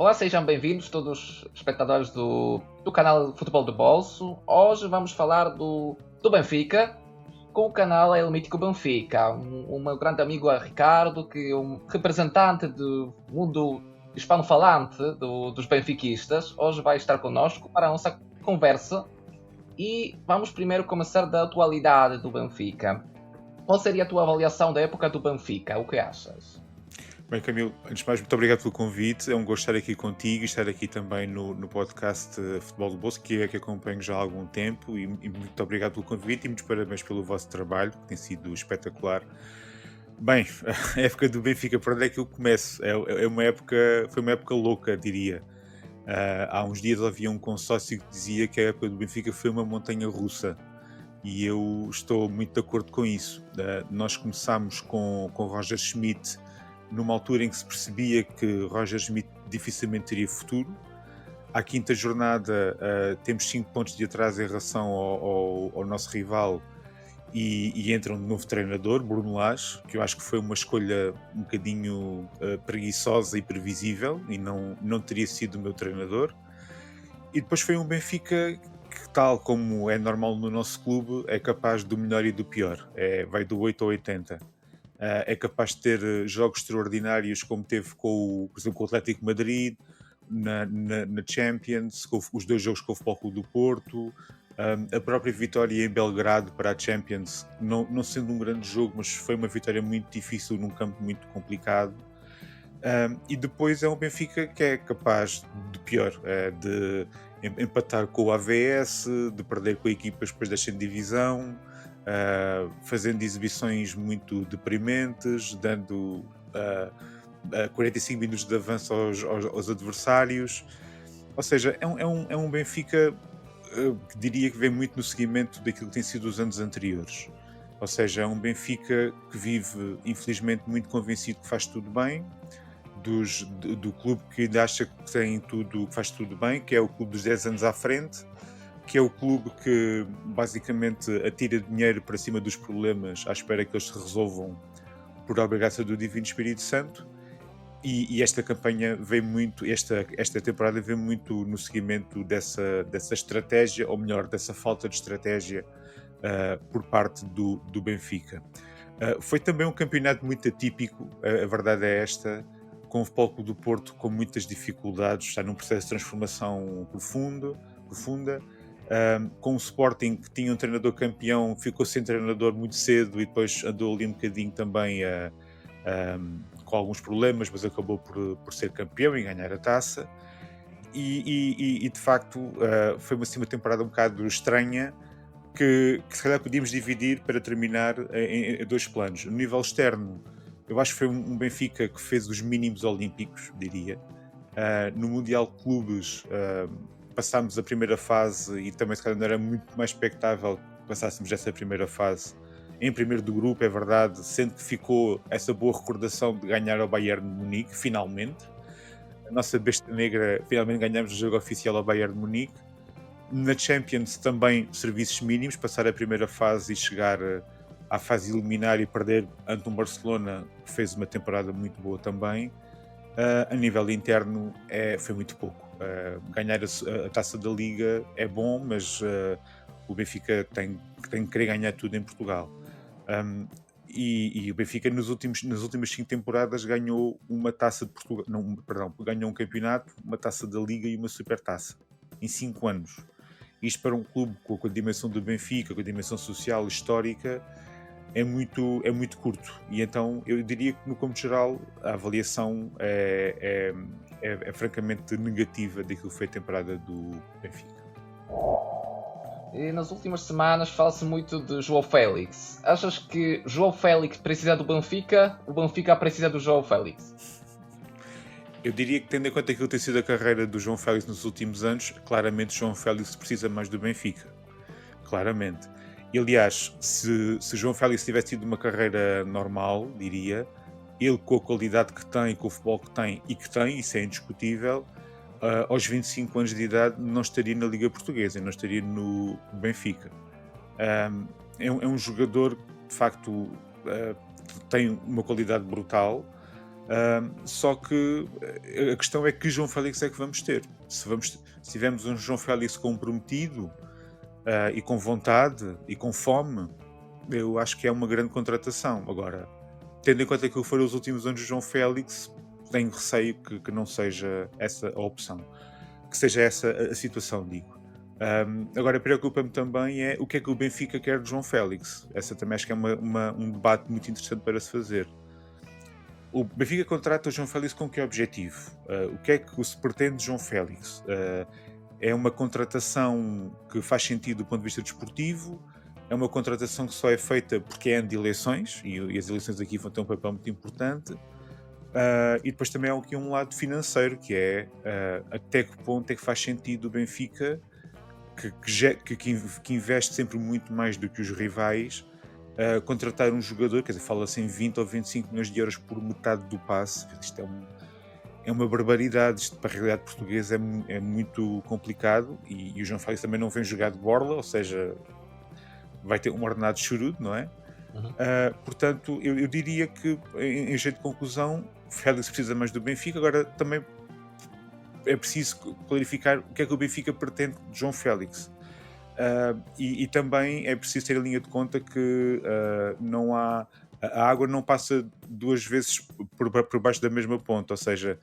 Olá, sejam bem-vindos todos os espectadores do canal Futebol do Bolso. Hoje vamos falar do Benfica, com o canal El Mítico Benfica. O meu grande amigo é Ricardo, que é um representante do mundo hispano-falante dos benfiquistas. Hoje vai estar connosco para a nossa conversa e vamos primeiro começar da atualidade do Benfica. Qual seria a tua avaliação da época do Benfica? O que achas? Bem, Camilo, antes de mais, muito obrigado pelo convite. É um gosto estar aqui contigo e estar aqui também no podcast Futebol do Bolso, que acompanho já há algum tempo. E muito obrigado pelo convite e muitos parabéns pelo vosso trabalho, que tem sido espetacular. Bem, a época do Benfica, por onde é que eu começo? Foi uma época louca, diria. Há uns dias havia um consórcio que dizia que a época do Benfica foi uma montanha russa. E eu estou muito de acordo com isso. Nós começámos com Roger Schmidt numa altura em que se percebia que Roger Schmidt dificilmente teria futuro. À quinta jornada temos 5 pontos de atraso em relação ao nosso rival e entra um novo treinador, Bruno Lage, que eu acho que foi uma escolha um bocadinho preguiçosa e previsível e não teria sido o meu treinador. E depois foi um Benfica que, tal como é normal no nosso clube, é capaz do melhor e do pior. Vai do 8 ao 80. É capaz de ter jogos extraordinários, como teve por exemplo, com o Atlético Madrid, na Champions, com os 2 jogos com o Futebol Clube do Porto, a própria vitória em Belgrado para a Champions, não sendo um grande jogo, mas foi uma vitória muito difícil num campo muito complicado. E depois é um Benfica que é capaz de pior, de empatar com o AVS, de perder com equipas depois da divisão, fazendo exibições muito deprimentes, dando 45 minutos de avanço aos adversários. Ou seja, é um Benfica que diria que vem muito no seguimento daquilo que tem sido os anos anteriores. Ou seja, é um Benfica que vive, infelizmente, muito convencido que faz tudo bem, do clube que ainda acha que tem tudo, que faz tudo bem, que é o clube dos 10 anos à frente, que é o clube que basicamente atira dinheiro para cima dos problemas à espera que eles se resolvam por obrigação do Divino Espírito Santo. E esta campanha vem muito, esta temporada vem muito no seguimento dessa estratégia, ou melhor, dessa falta de estratégia por parte do Benfica. Foi também um campeonato muito atípico, a verdade é esta, com o Futebol Clube do Porto com muitas dificuldades, está num processo de transformação profunda. Com o Sporting, que tinha um treinador campeão, ficou sem treinador muito cedo e depois andou ali um bocadinho também com alguns problemas, mas acabou por ser campeão e ganhar a taça. E de facto foi uma temporada um bocado estranha, que se calhar podíamos dividir para terminar em 2 planos. No nível externo, eu acho que foi um Benfica que fez os mínimos olímpicos, diria. No Mundial de Clubes passámos a primeira fase e também se calhar não era muito mais expectável que passássemos essa primeira fase em primeiro do grupo, é verdade, sendo que ficou essa boa recordação de ganhar ao Bayern de Munique, finalmente. A nossa besta negra, finalmente ganhamos o jogo oficial ao Bayern de Munique. Na Champions também serviços mínimos, passar a primeira fase e chegar à fase eliminar e perder ante um Barcelona que fez uma temporada muito boa também. A nível interno foi muito pouco. Ganhar a taça da Liga é bom, mas o Benfica tem que querer ganhar tudo em Portugal. E o Benfica nas últimas 5 temporadas ganhou uma taça de Portugal, ganhou um campeonato, uma taça da Liga e uma supertaça em 5 anos. Isto para um clube com a dimensão do Benfica, com a dimensão social histórica, é muito curto. E então eu diria que, no cômputo geral, a avaliação é francamente negativa daquilo que foi a temporada do Benfica. E nas últimas semanas fala-se muito de João Félix. Achas que João Félix precisa do Benfica? O Benfica precisa do João Félix? Eu diria que, tendo em conta aquilo que tem sido a carreira do João Félix nos últimos anos, claramente João Félix precisa mais do Benfica. Claramente. E, aliás, se João Félix tivesse tido uma carreira normal, diria, ele com a qualidade que tem, com o futebol que tem, isso é indiscutível, aos 25 anos de idade não estaria na Liga Portuguesa, não estaria no Benfica. É um jogador que, de facto, tem uma qualidade brutal, Só que a questão é que João Félix é que vamos ter. Se tivermos um João Félix comprometido e com vontade e com fome, eu acho que é uma grande contratação. Agora, tendo em conta que foram os últimos anos de João Félix, tenho receio que não seja essa a opção, que seja essa a situação, digo. Agora, preocupa-me também é o que é que o Benfica quer de João Félix. Essa também acho que é um debate muito interessante para se fazer. O Benfica contrata o João Félix com que objetivo? O que é que se pretende de João Félix? É uma contratação que faz sentido do ponto de vista desportivo? É uma contratação que só é feita porque é ano de eleições, e as eleições aqui vão ter um papel muito importante. E depois também há aqui um lado financeiro, que é até que ponto é que faz sentido o Benfica, que investe sempre muito mais do que os rivais, contratar um jogador, quer dizer, fala-se em 20 ou 25 milhões de euros por metade do passe. Isto é uma barbaridade. Isto para a realidade portuguesa é muito complicado, e o João Félix também não vem jogar de borla, ou seja, vai ter um ordenado chorudo, não é? Uhum. Portanto, eu diria que, em jeito de conclusão, o Félix precisa mais do Benfica. Agora também é preciso clarificar o que é que o Benfica pretende de João Félix. E também é preciso ter a linha de conta que não há, a água não passa duas vezes por baixo da mesma ponte, ou seja,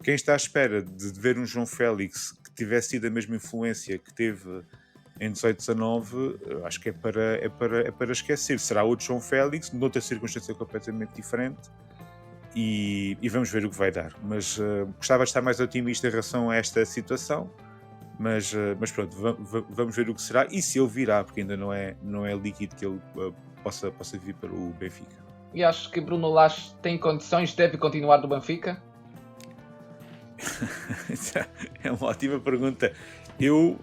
quem está à espera de ver um João Félix que tivesse tido a mesma influência que teve em 18-19, acho que é para esquecer. Será outro João Félix, noutra circunstância completamente diferente, e vamos ver o que vai dar. Mas gostava de estar mais otimista em relação a esta situação. Mas pronto, vamos ver o que será e se ele virá, porque ainda não é líquido que ele possa vir para o Benfica. E acho que Bruno Lage tem condições, deve continuar do Benfica? É uma ótima pergunta. Eu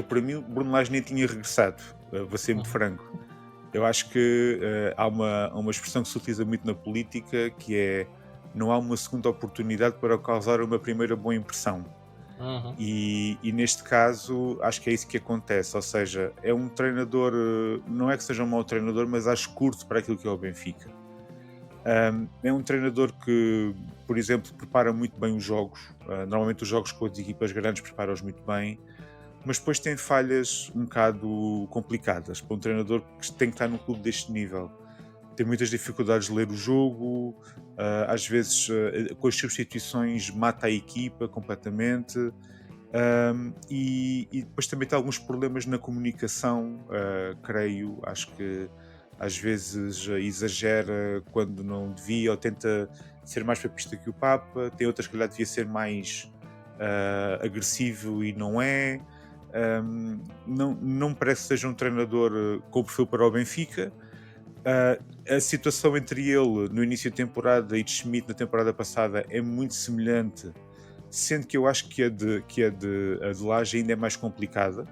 para mim, Bruno Lage nem tinha regressado, vou ser muito franco. Eu acho que há uma expressão que se utiliza muito na política, que é: não há uma segunda oportunidade para causar uma primeira boa impressão. Uhum. E neste caso, acho que é isso que acontece. Ou seja, é um treinador, não é que seja um mau treinador, mas acho curto para aquilo que é o Benfica. É um treinador que, por exemplo, prepara muito bem os jogos. Normalmente os jogos com as equipas grandes prepara-os muito bem, mas depois tem falhas um bocado complicadas para um treinador que tem que estar num clube deste nível. Tem muitas dificuldades de ler o jogo, às vezes com as substituições mata a equipa completamente, e depois também tem alguns problemas na comunicação, creio. Acho que às vezes exagera quando não devia, ou tenta ser mais papista que o Papa. Tem outras que calhar devia ser mais agressivo e não é. Não me parece que seja um treinador com perfil para o Benfica. A situação entre ele no início da temporada e de Schmidt na temporada passada é muito semelhante, sendo que eu acho que a de Lage ainda é mais complicada,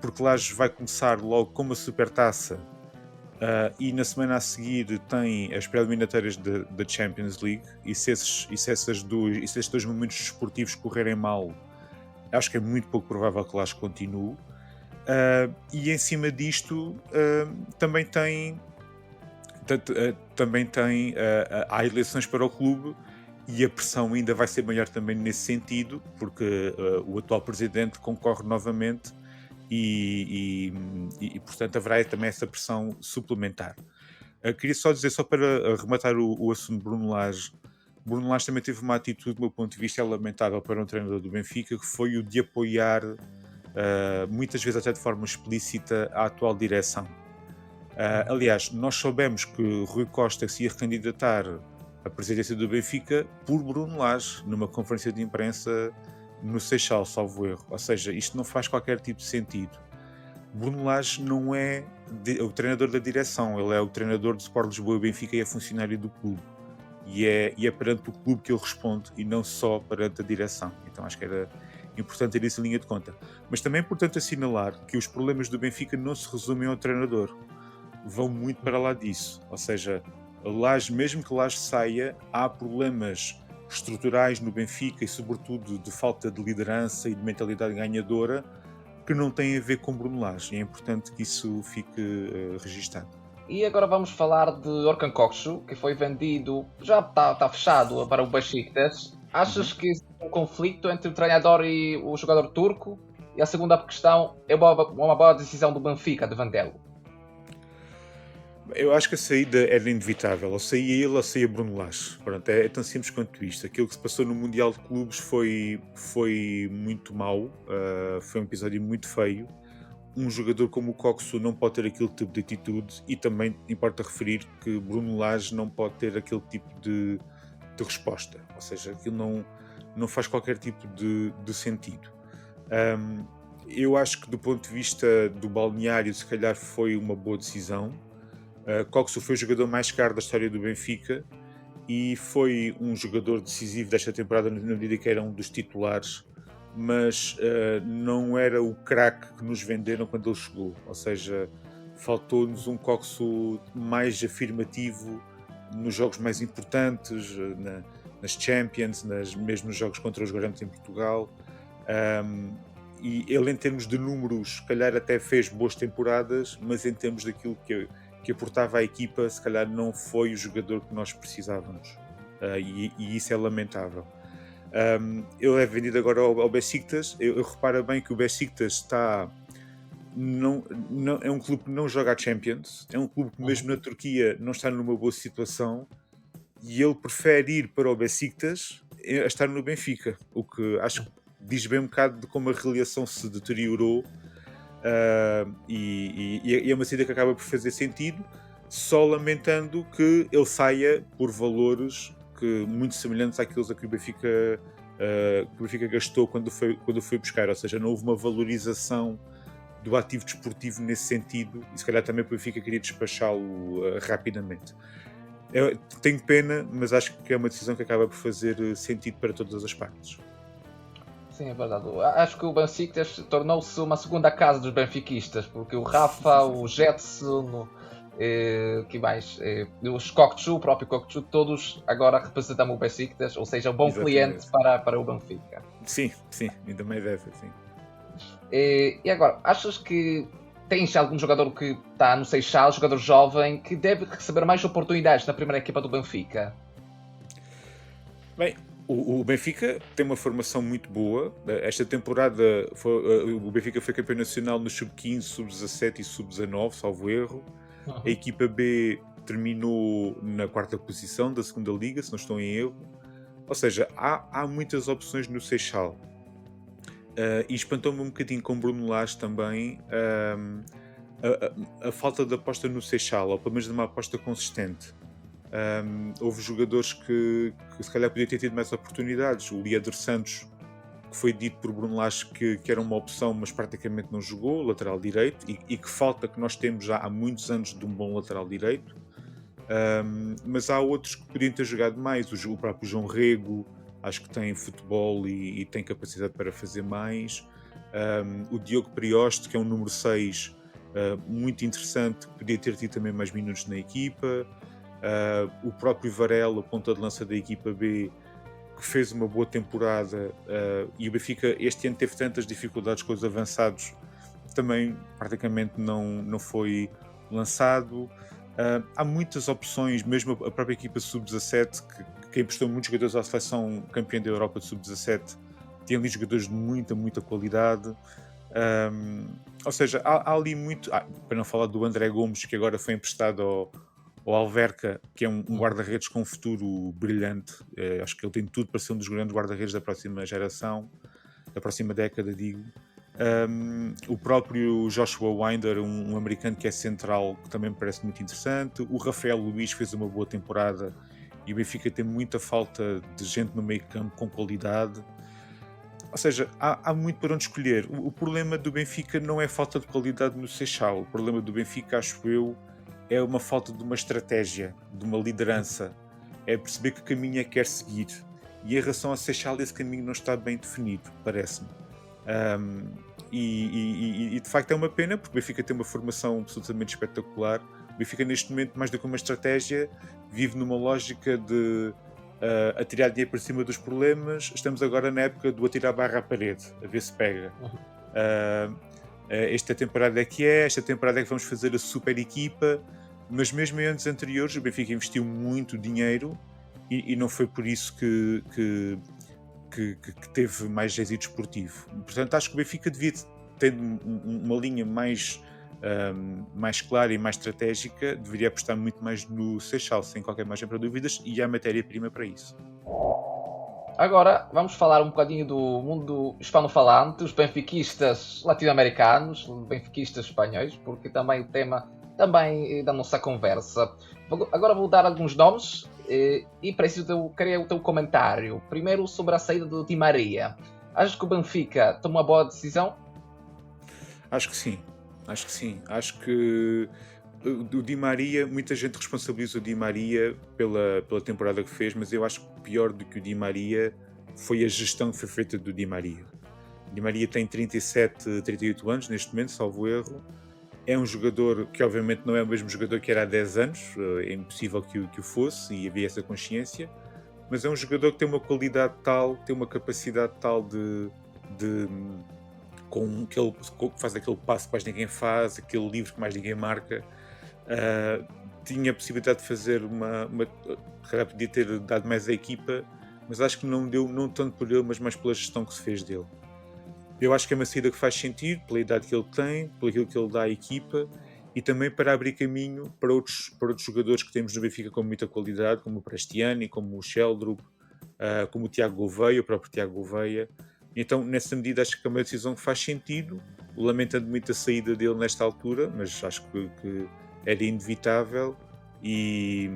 porque Lage vai começar logo com uma supertaça, e na semana a seguir tem as pré-eliminatórias da Champions League, e se esses dois momentos desportivos correrem mal, acho que é muito pouco provável que Lage continue. E em cima disto também tem há eleições para o clube, e a pressão ainda vai ser maior também nesse sentido, porque o atual presidente concorre novamente, e portanto haverá também essa pressão suplementar. Queria só dizer, só para arrematar o assunto de Bruno Lage. Bruno Lage também teve uma atitude, do meu ponto de vista, lamentável para um treinador do Benfica, que foi o de apoiar, muitas vezes até de forma explícita, a atual direção. Aliás, nós soubemos que Rui Costa se ia recandidatar à presidência do Benfica por Bruno Lage, numa conferência de imprensa no Seixal, salvo erro. Ou seja, isto não faz qualquer tipo de sentido. Bruno Lage não é o treinador da direção, ele é o treinador do Sport Lisboa e Benfica, e é funcionário do clube. E é perante o clube que ele responde, e não só perante a direção. Então acho que era importante ter isso em linha de conta. Mas também é importante assinalar que os problemas do Benfica não se resumem ao treinador. Vão muito para lá disso. Ou seja, Lage, mesmo que Lage saia, há problemas estruturais no Benfica, e sobretudo de falta de liderança e de mentalidade ganhadora, que não têm a ver com Bruno Lage. E é importante que isso fique registado. E agora vamos falar de Orkun Kökçü, que foi vendido, já está fechado para o Beşiktaş. Achas Uhum. que existe um conflito entre o treinador e o jogador turco? E a segunda questão, é uma boa decisão do Benfica de vendê-lo? Eu acho que a saída era inevitável. Ou saía ele ou saía Bruno Lage. Pronto, é tão simples quanto isto. Aquilo que se passou no Mundial de Clubes foi muito mau. Foi um episódio muito feio. Um jogador como o Coxo não pode ter aquele tipo de atitude e também importa referir que Bruno Lage não pode ter aquele tipo de resposta. Ou seja, aquilo não faz qualquer tipo de sentido. Um, eu acho que do ponto de vista do balneário, se calhar foi uma boa decisão. Coxo foi o jogador mais caro da história do Benfica e foi um jogador decisivo desta temporada na medida que era um dos titulares, mas não era o craque que nos venderam quando ele chegou. Ou seja, faltou-nos um Coxo mais afirmativo nos jogos mais importantes, nas Champions, mesmo nos jogos contra os grandes em Portugal. E ele, em termos de números, se calhar até fez boas temporadas, mas em termos daquilo que aportava à equipa, se calhar não foi o jogador que nós precisávamos. E isso é lamentável. Ele é vendido agora ao Beşiktaş. Eu reparo bem que o Beşiktaş está... Não, é um clube que não joga a Champions, é um clube que mesmo na Turquia não está numa boa situação e ele prefere ir para o Beşiktaş a estar no Benfica, o que acho que diz bem um bocado de como a relação se deteriorou. E é uma saída que acaba por fazer sentido, só lamentando que ele saia por valores muito semelhantes àqueles a que o Benfica gastou quando foi buscar, ou seja, não houve uma valorização do ativo desportivo nesse sentido, e se calhar também o Benfica queria despachá-lo rapidamente. Eu tenho pena, mas acho que é uma decisão que acaba por fazer sentido para todas as partes. Sim, é verdade. Acho que o Beşiktaş tornou-se uma segunda casa dos benfiquistas, porque o Rafa, o Jetson, que mais? Os Kökçü, o próprio Kökçü, todos agora representam o Beşiktaş, ou seja, um bom Exatamente. cliente para o Benfica. Sim, ainda mais dessa, sim. E agora, achas que tens algum jogador que está no Seixal, jogador jovem, que deve receber mais oportunidades na primeira equipa do Benfica? Bem, o Benfica tem uma formação muito boa. Esta temporada o Benfica foi campeão nacional no sub-15, sub-17 e sub-19, salvo erro. A equipa B terminou na quarta posição da segunda liga, se não estou em erro. Ou seja, há muitas opções no Seixal. E espantou-me um bocadinho com Bruno Lage também a falta de aposta no Seixal, ou pelo menos de uma aposta consistente. Houve jogadores que se calhar podiam ter tido mais oportunidades. O Lieder Santos, que foi dito por Bruno Lage que era uma opção, mas praticamente não jogou, lateral direito, e que falta que nós temos já há muitos anos de um bom lateral direito. Mas há outros que podiam ter jogado mais. O próprio João Rego, acho que tem futebol e tem capacidade para fazer mais. O Diogo Prioste, que é um número 6, muito interessante, que podia ter tido também mais minutos na equipa. O próprio Varela, a ponta de lança da equipa B, que fez uma boa temporada, e o Benfica este ano teve tantas dificuldades com os avançados, também praticamente não foi lançado. Há muitas opções, mesmo a própria equipa sub-17, que emprestou muitos jogadores à seleção campeã da Europa de sub-17, tem ali jogadores de muita qualidade. Ou seja, há ali muito, para não falar do André Gomes, que agora foi emprestado ao Alverca, que é um guarda-redes com um futuro brilhante. Acho que ele tem tudo para ser um dos grandes guarda-redes da próxima geração, da próxima década, digo. O próprio Joshua Winder, um americano que é central, que também me parece muito interessante. O Rafael Luiz fez uma boa temporada e o Benfica tem muita falta de gente no meio campo com qualidade. Ou seja, há muito para onde escolher. O problema do Benfica não é falta de qualidade no Seixal. O problema do Benfica, acho eu, é uma falta de uma estratégia, de uma liderança. É perceber que caminho é que quer seguir. E em relação ao Seixal, esse caminho não está bem definido, parece-me. E de facto é uma pena, porque o Benfica tem uma formação absolutamente espetacular. O Benfica, neste momento, mais do que uma estratégia, vive numa lógica de atirar dinheiro para cima dos problemas. Estamos agora na época do atirar a barra à parede, a ver se pega. Esta temporada é que esta temporada é que vamos fazer a super equipa, Mas mesmo em anos anteriores, o Benfica investiu muito dinheiro e não foi por isso que teve mais êxito esportivo. Portanto, acho que o Benfica devia ter uma linha mais clara e mais estratégica, deveria apostar muito mais no Seixal, sem qualquer margem para dúvidas, e há matéria-prima para isso. Agora vamos falar um bocadinho do mundo hispano-falante, os benfiquistas latino-americanos, benfiquistas espanhóis, porque também o tema da nossa conversa. Agora vou dar alguns nomes e queria o teu comentário. Primeiro sobre a saída do Di Maria. Achas que o Benfica tomou uma boa decisão? Acho que sim. Acho que o Di Maria, muita gente responsabiliza o Di Maria pela temporada que fez, mas eu acho que pior do que o Di Maria foi a gestão que foi feita do Di Maria. O Di Maria tem 37, 38 anos neste momento, salvo erro. É um jogador que obviamente não é o mesmo jogador que era há 10 anos, é impossível que o fosse e havia essa consciência, mas é um jogador que tem uma qualidade tal, tem uma capacidade tal de faz aquele passo que mais ninguém faz, aquele livro que mais ninguém marca. Tinha a possibilidade de fazer calhar podia ter dado mais à equipa, mas acho que não deu, não tanto por ele, mas mais pela gestão que se fez dele. Eu acho que é uma saída que faz sentido, pela idade que ele tem, pelo aquilo que ele dá à equipa, e também para abrir caminho para outros jogadores que temos no Benfica com muita qualidade, como o Prestiani, como o Sheldrup, como o Tiago Gouveia, o próprio Tiago Gouveia. Então, nessa medida, acho que é uma decisão que faz sentido, lamentando muito a saída dele nesta altura, mas acho que era inevitável e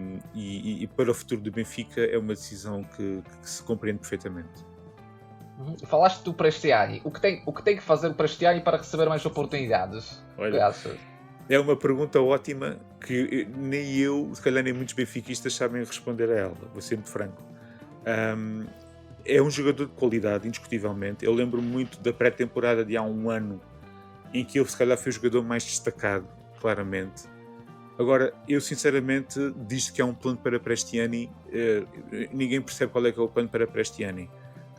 para o futuro do Benfica é uma decisão que se compreende perfeitamente. Falaste do Prestiani. O que tem que fazer o Prestiani para receber mais oportunidades? Olha, é uma pergunta ótima que nem eu, se calhar nem muitos benfiquistas sabem responder a ela, vou ser muito franco. É um jogador de qualidade, indiscutivelmente. Eu lembro-me muito da pré-temporada de há um ano, em que ele se calhar foi o jogador mais destacado, claramente. Agora, eu sinceramente, diz que há um plano para Prestiani, ninguém percebe qual é que é o plano para Prestiani.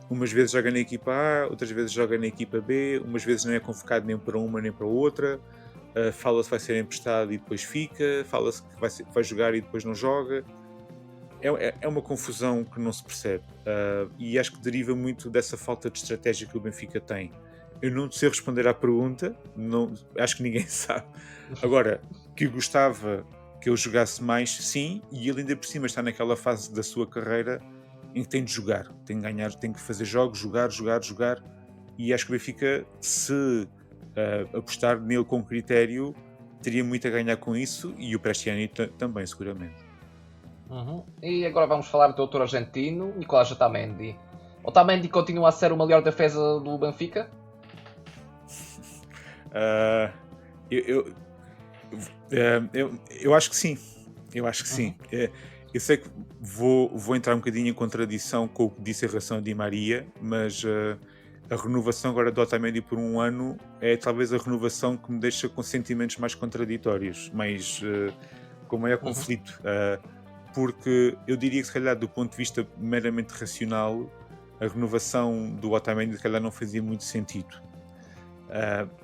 Umas vezes joga na equipa A, outras vezes joga na equipa B, umas vezes não é convocado nem para uma nem para outra, fala-se que vai ser emprestado e depois fica, fala-se que vai jogar e depois não joga. É uma confusão que não se percebe, e acho que deriva muito dessa falta de estratégia que o Benfica tem. Eu não sei responder à pergunta, acho que ninguém sabe. Agora, que gostava que ele jogasse mais, sim, e ele ainda por cima está naquela fase da sua carreira em que tem de jogar, tem de ganhar, tem que fazer jogos, jogar, e acho que o Benfica, se apostar nele com critério, teria muito a ganhar com isso, e o Prestiani também, seguramente. E agora vamos falar do outro argentino, Nicolás Otamendi. Otamendi continua a ser o melhor defesa do Benfica? Eu acho que sim. Eu sei que vou entrar um bocadinho em contradição com o que disse em relação a Di Maria, mas a renovação agora do Otamendi por um ano é talvez a renovação que me deixa com sentimentos mais contraditórios, com maior conflito. Porque eu diria que, se calhar, do ponto de vista meramente racional, a renovação do Otamendi, se calhar, não fazia muito sentido.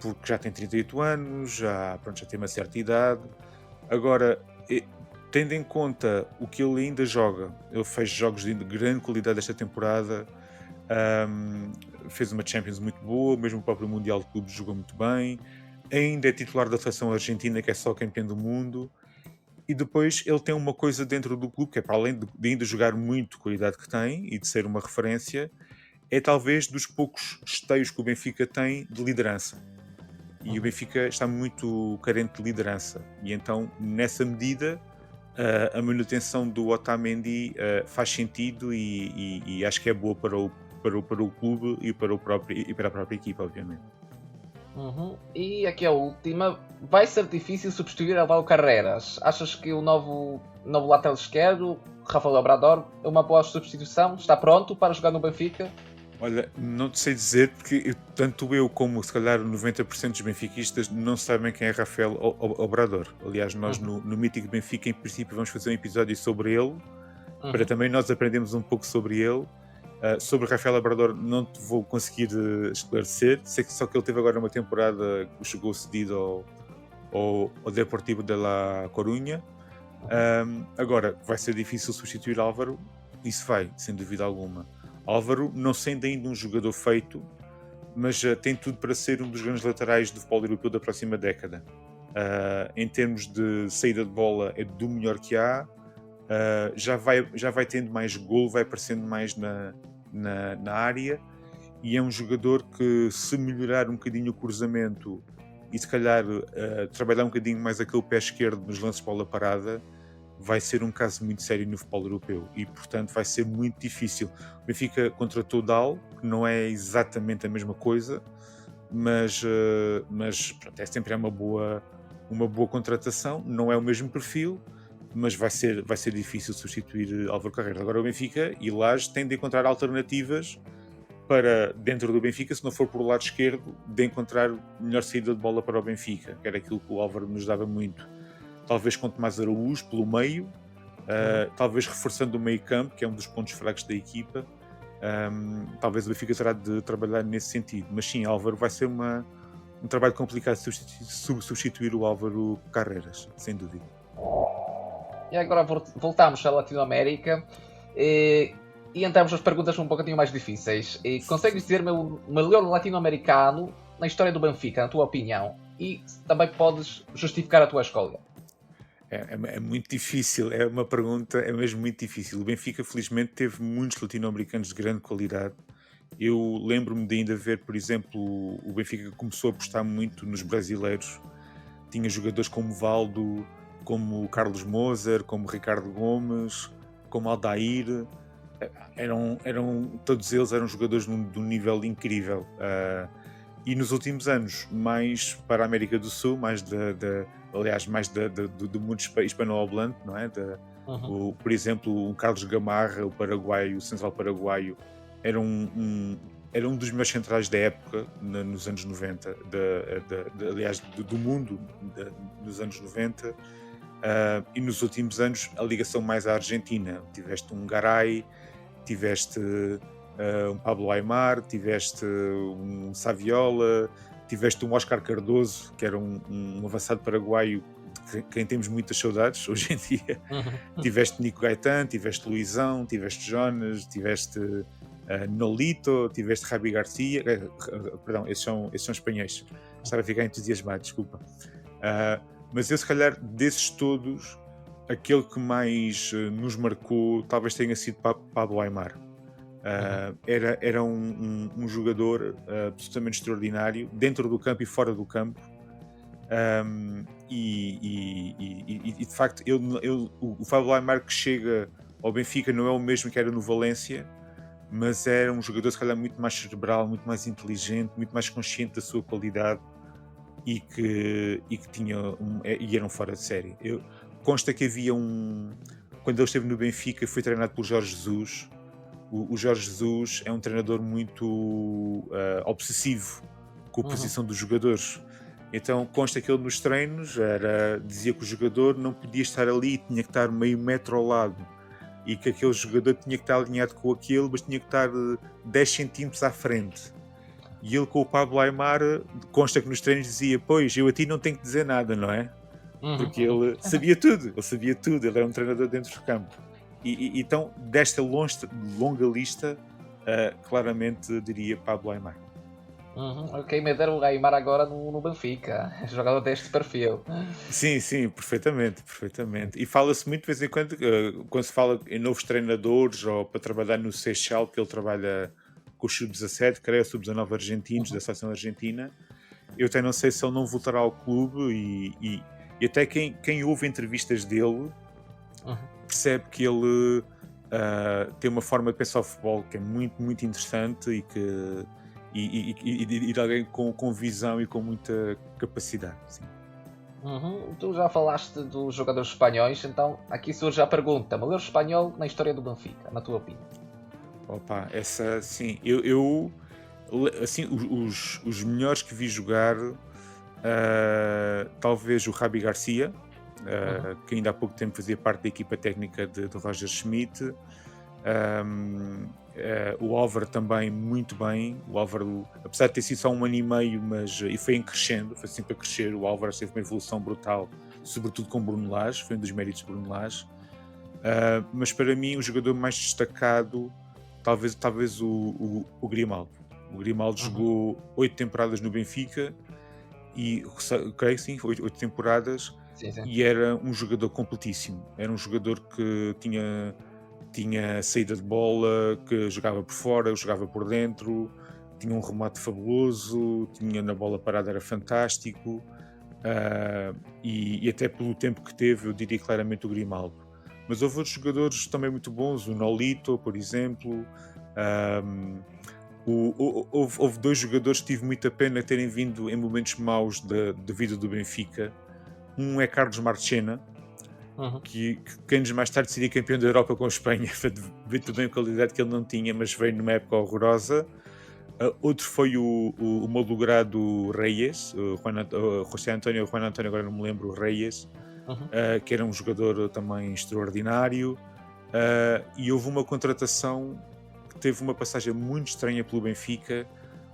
Porque já tem 38 anos, já tem uma certa idade. Agora, tendo em conta o que ele ainda joga, ele fez jogos de grande qualidade esta temporada, fez uma Champions muito boa, mesmo o próprio Mundial de Clubes jogou muito bem, ainda é titular da seleção argentina, que é só campeão do mundo. E depois ele tem uma coisa dentro do clube, que é para além de ainda jogar muito com a idade que tem e de ser uma referência, é talvez dos poucos esteios que o Benfica tem de liderança. E o Benfica está muito carente de liderança. E então, nessa medida, a manutenção do Otamendi faz sentido e acho que é boa para o clube e para a própria equipa, obviamente. E aqui a última, vai ser difícil substituir Álvaro Carreras. Achas que o novo lateral esquerdo, Rafael Obrador, é uma boa substituição? Está pronto para jogar no Benfica? Olha, não te sei dizer, porque tanto eu como se calhar 90% dos benfiquistas não sabem quem é Rafael Obrador. Aliás, nós no Mítico Benfica, em princípio, vamos fazer um episódio sobre ele, para também nós aprendermos um pouco sobre ele. Sobre Rafael Obrador não te vou conseguir esclarecer. Sei que só que ele teve agora uma temporada que chegou cedido ao Deportivo de La Coruña, Agora, vai ser difícil substituir Álvaro, isso vai, sem dúvida alguma. Álvaro, não sendo ainda um jogador feito, mas tem tudo para ser um dos grandes laterais do futebol europeu da próxima década. Em termos de saída de bola, é do melhor que há. Já vai tendo mais gol, vai aparecendo mais na área, e é um jogador que, se melhorar um bocadinho o cruzamento e se calhar trabalhar um bocadinho mais aquele pé esquerdo nos lances de bola parada, vai ser um caso muito sério no futebol europeu e, portanto, vai ser muito difícil. O Benfica contratou Dal, que não é exatamente a mesma coisa, mas pronto, é sempre uma boa contratação. Não é o mesmo perfil, mas vai ser difícil substituir Álvaro Carreira. Agora o Benfica e Lage têm de encontrar alternativas para, dentro do Benfica, se não for por o lado esquerdo, de encontrar melhor saída de bola para o Benfica, que era aquilo que o Álvaro nos dava muito. Talvez com Tomás Araújo pelo meio, talvez reforçando o meio campo, que é um dos pontos fracos da equipa. Talvez o Benfica terá de trabalhar nesse sentido, mas sim, Álvaro vai ser um trabalho complicado de substituir o Álvaro Carreras, sem dúvida. E agora voltamos à Latinoamérica e entramos nas perguntas um bocadinho mais difíceis. Consegues dizer-me o melhor latino-americano na história do Benfica, na tua opinião? E também podes justificar a tua escolha. É muito difícil, é uma pergunta, é mesmo muito difícil. O Benfica, felizmente, teve muitos latino-americanos de grande qualidade. Eu lembro-me de ainda ver, por exemplo, o Benfica começou a apostar muito nos brasileiros. Tinha jogadores como Valdo, como Carlos Moser, como Ricardo Gomes, como Aldair. Todos eles eram jogadores de um nível incrível. E nos últimos anos, mais para a América do Sul, mais do mundo hispanohablante, não é? Por exemplo, o Carlos Gamarra, o paraguaio, o central paraguaio, era um dos melhores centrais da época, nos anos 90, aliás, do mundo, nos anos 90. E nos últimos anos, a ligação mais à Argentina. Tiveste um Garay, tiveste um Pablo Aimar, tiveste um Saviola, tiveste um Oscar Cardoso, que era um avançado paraguaio de quem temos muitas saudades hoje em dia. Tiveste Nico Gaetan, tiveste Luizão, tiveste Jonas, tiveste Nolito, tiveste Javi Garcia. Perdão, esses são espanhóis. Estava a ficar entusiasmado, desculpa. Mas eu, se calhar, desses todos, aquele que mais nos marcou talvez tenha sido Pablo Aimar. Era um jogador absolutamente extraordinário, dentro do campo e fora do campo. E de facto, o Pablo Aimar que chega ao Benfica não é o mesmo que era no Valência, mas era um jogador, se calhar, muito mais cerebral, muito mais inteligente, muito mais consciente da sua qualidade e que tinha e era um fora de série. Consta que havia quando ele esteve no Benfica, foi treinado por Jorge Jesus. O Jorge Jesus é um treinador muito obsessivo com a posição dos jogadores. Então consta que ele nos treinos dizia que o jogador não podia estar ali, tinha que estar meio metro ao lado, e que aquele jogador tinha que estar alinhado com aquele, mas tinha que estar 10 centímetros à frente. E ele, com o Pablo Aimar, consta que nos treinos dizia: pois, eu a ti não tenho que dizer nada, não é? Porque ele sabia tudo, ele era um treinador dentro do campo. E então, desta longa lista, claramente diria Pablo Aimar. Ok, me deram o Aimar agora no Benfica, jogador deste perfil. Sim, perfeitamente. E fala-se muito de vez em quando se fala em novos treinadores ou para trabalhar no Seixal, que ele trabalha com o Sub-17, creio, o Sub-19 argentinos, da seleção argentina. Eu até não sei se ele não voltará ao clube e até quem ouve entrevistas dele percebe que ele tem uma forma de pensar o futebol que é muito, muito interessante e de alguém com visão e com muita capacidade. Sim. Tu já falaste dos jogadores espanhóis, então aqui surge a pergunta: melhor espanhol na história do Benfica, na tua opinião? Opa, essa sim, eu assim, os melhores que vi jogar, talvez o Javi Garcia, que ainda há pouco tempo fazia parte da equipa técnica de Roger Schmidt. O Álvaro também muito bem. O Álvaro, apesar de ter sido só 1 ano e meio, mas e foi em crescendo, foi sempre a crescer. O Álvaro teve uma evolução brutal sobretudo com Bruno Lage, foi um dos méritos de Bruno Lage. Mas para mim o jogador mais destacado, talvez o Grimaldo. O Grimaldo jogou 8 temporadas no Benfica, e creio que sim, 8 temporadas, Sim, sim. e era um jogador completíssimo. Era um jogador que tinha saída de bola, que jogava por fora, jogava por dentro, tinha um remate fabuloso, tinha na bola parada, era fantástico. E até pelo tempo que teve, eu diria claramente o Grimaldo. Mas houve outros jogadores também muito bons, o Nolito, por exemplo. Houve 2 jogadores que tive muita pena terem vindo em momentos maus da vida do Benfica. Um é Carlos Marchena, que anos mais tarde seria campeão da Europa com a Espanha. Vê bem a qualidade que ele não tinha, mas veio numa época horrorosa. Outro foi o malogrado Reyes, José António, agora não me lembro, Reyes, que era um jogador também extraordinário. E houve uma contratação que teve uma passagem muito estranha pelo Benfica,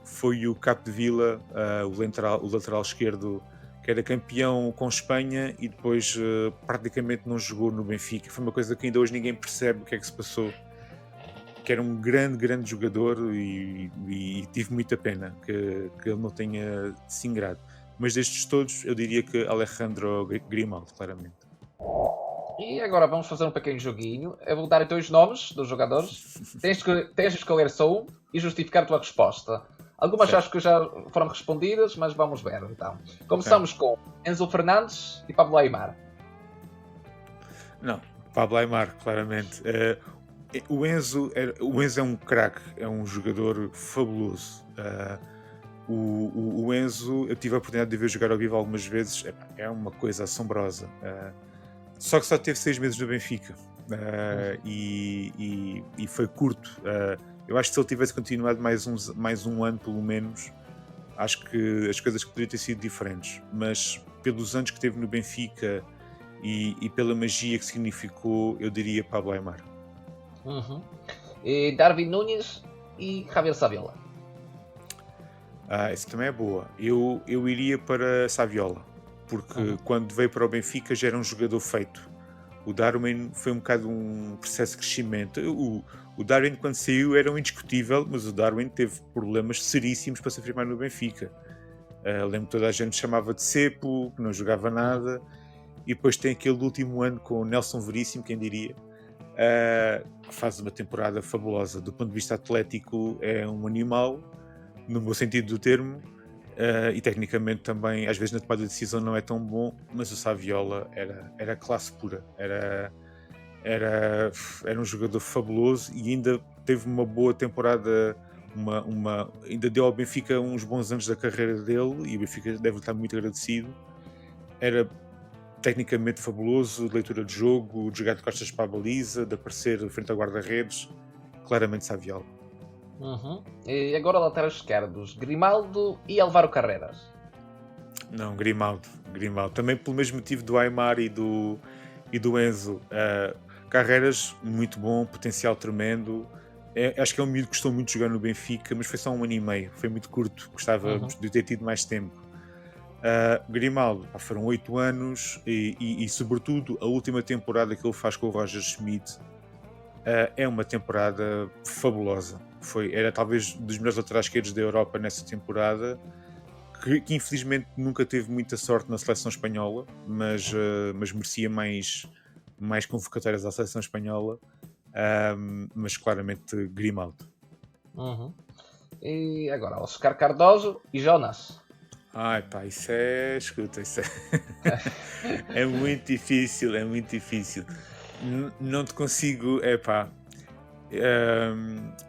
foi o Capdevila, o lateral esquerdo, que era campeão com Espanha e depois praticamente não jogou no Benfica. Foi uma coisa que ainda hoje ninguém percebe o que é que se passou, que era um grande jogador, e tive muita pena que ele não tenha se ingrado. Mas destes todos, eu diria que Alejandro Grimaldo, claramente. E agora vamos fazer um pequeno joguinho. Eu vou dar 2 nomes dos jogadores. Tens de escolher só um e justificar a tua resposta. Algumas Certo. acho que já foram respondidas, mas vamos ver então. Começamos com Enzo Fernandes e Pablo Aimar. Não, Pablo Aimar, claramente. O Enzo é um craque, é um jogador fabuloso. O Enzo, eu tive a oportunidade de ver jogar ao vivo algumas vezes, é uma coisa assombrosa. Só que só teve 6 meses no Benfica, e foi curto. Eu acho que se ele tivesse continuado mais um ano pelo menos, acho que as coisas poderiam ter sido diferentes. Mas pelos anos que teve no Benfica e pela magia que significou, eu diria Pablo Aimar. E Darwin Núñez e Javier Saviola. Essa também é boa. Eu iria para Saviola, porque quando veio para o Benfica já era um jogador feito. O Darwin foi um bocado um processo de crescimento. O Darwin, quando saiu, era um indiscutível, mas o Darwin teve problemas seríssimos para se afirmar no Benfica. Lembro que toda a gente chamava de cepo, que não jogava nada, e depois tem aquele último ano com o Nelson Veríssimo, quem diria, que faz uma temporada fabulosa. Do ponto de vista atlético, é um animal, no meu sentido do termo, e tecnicamente também, às vezes na tomada de decisão não é tão bom, mas o Saviola era classe pura, era um jogador fabuloso e ainda teve uma boa temporada, ainda deu ao Benfica uns bons anos da carreira dele, e o Benfica deve estar muito agradecido. Era tecnicamente fabuloso, leitura de jogo, de jogar de costas para a baliza, de aparecer frente ao guarda-redes, claramente Saviola. E agora laterais esquerdos, Grimaldo e Álvaro Carreras. Não, Grimaldo. Também pelo mesmo motivo do Aimar e do Enzo. Carreras, muito bom, potencial tremendo. Acho que é um miúdo que gostou muito de jogar no Benfica, mas foi só 1 ano e meio, foi muito curto, gostava de ter tido mais tempo. Grimaldo, foram 8 anos e sobretudo a última temporada que ele faz com o Roger Schmidt é uma temporada fabulosa. Era talvez dos melhores laterais esquerdos da Europa nessa temporada, que infelizmente nunca teve muita sorte na seleção espanhola, mas merecia mais convocatórias à seleção espanhola, mas claramente Grimaldo. E agora Oscar Cardoso e Jonas. Ai pá, isso é é muito difícil, não te consigo,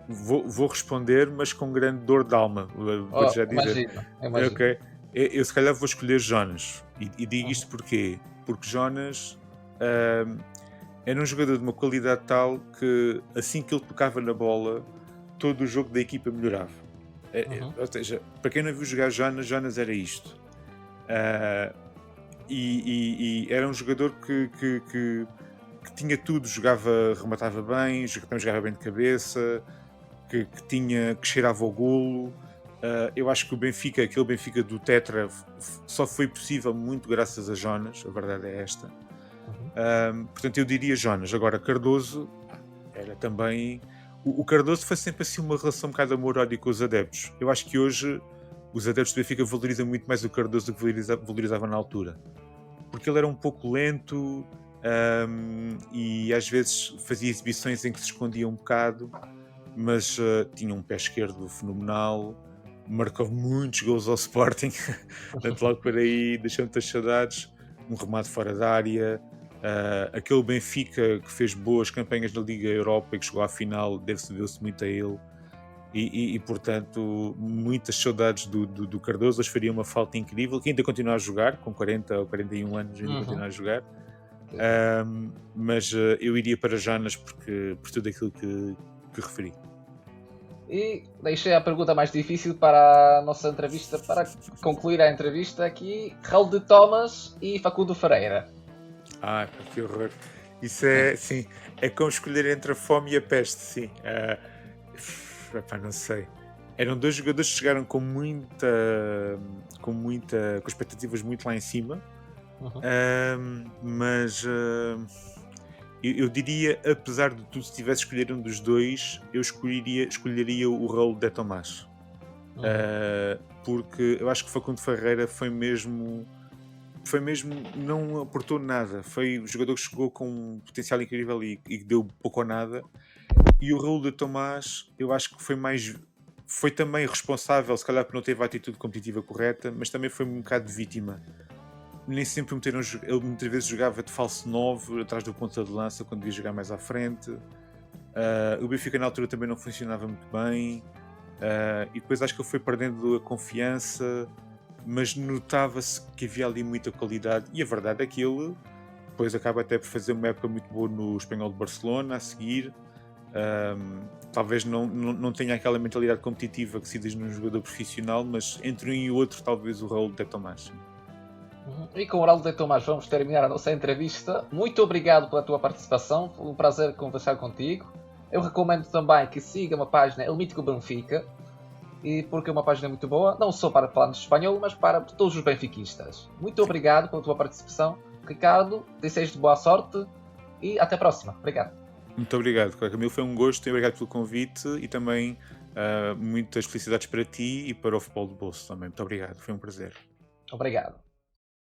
vou responder, mas com grande dor de alma, vou-te já dizer. Imagino. Ok, eu se calhar vou escolher Jonas, e digo isto porquê? Porque Jonas era um jogador de uma qualidade tal que assim que ele tocava na bola, todo o jogo da equipa melhorava. Ou seja, para quem não viu jogar Jonas era isto. E era um jogador que tinha tudo, rematava bem, também jogava bem de cabeça, que cheirava ao golo, Eu acho que aquele Benfica do Tetra, só foi possível muito graças a Jonas, a verdade é esta. Uhum. Portanto, eu diria Jonas. Agora, Cardoso era também. O Cardoso foi sempre assim uma relação um bocado amor-ódio com os adeptos. Eu acho que hoje os adeptos do Benfica valorizam muito mais o Cardoso do que valorizavam na altura. Porque ele era um pouco lento, e às vezes fazia exibições em que se escondia um bocado, mas tinha um pé esquerdo fenomenal, marcou muitos gols ao Sporting, portanto logo por aí deixou muitas saudades, um remate fora da área, aquele Benfica que fez boas campanhas na Liga Europa e que chegou à final, deve-se muito a ele. Portanto, muitas saudades do Cardoso. Hoje faria uma falta incrível, que ainda continua a jogar, com 40 ou 41 anos ainda continua a jogar. Mas eu iria para Jonas por tudo aquilo que referi. E deixei a pergunta mais difícil para a nossa entrevista, para concluir a entrevista aqui. Raul de Thomas e Facundo Ferreira. Que horror. Isso é, sim, é como escolher entre a fome e a peste, sim. Não sei. Eram dois jogadores que chegaram com expectativas muito lá em cima. Mas eu diria, apesar de tudo, se tivesse de escolher um dos dois, eu escolheria o Raul de Tomás. Porque eu acho que Facundo Ferreira foi mesmo, não aportou nada. Foi um jogador que chegou com um potencial incrível e deu pouco ou nada. E o Raul de Tomás, eu acho que foi também responsável, se calhar por não ter a atitude competitiva correta, mas também foi um bocado de vítima. Nem sempre ele muitas vezes jogava de falso 9 atrás do ponta de lança quando devia jogar mais à frente. O Benfica na altura também não funcionava muito bem, e depois acho que ele foi perdendo a confiança, mas notava-se que havia ali muita qualidade, e a verdade é que ele depois acaba até por fazer uma época muito boa no Espanhol de Barcelona a seguir. Talvez não tenha aquela mentalidade competitiva que se diz num jogador profissional, mas entre um e o outro talvez o Raul de Tomás. E com o Raul de Tomás vamos terminar a nossa entrevista. Muito obrigado pela tua participação, foi um prazer conversar contigo. Eu recomendo também que sigam a página El Mítico Benfica, e porque é uma página muito boa, não só para falarmos espanhol, mas para todos os benfiquistas. Muito obrigado pela tua participação, Ricardo, desejo-te boa sorte e até a próxima. Obrigado. Muito obrigado, Camilo, foi um gosto e obrigado pelo convite, e também muitas felicidades para ti e para o Futebol do Bolso também. Muito obrigado, foi um prazer. Obrigado.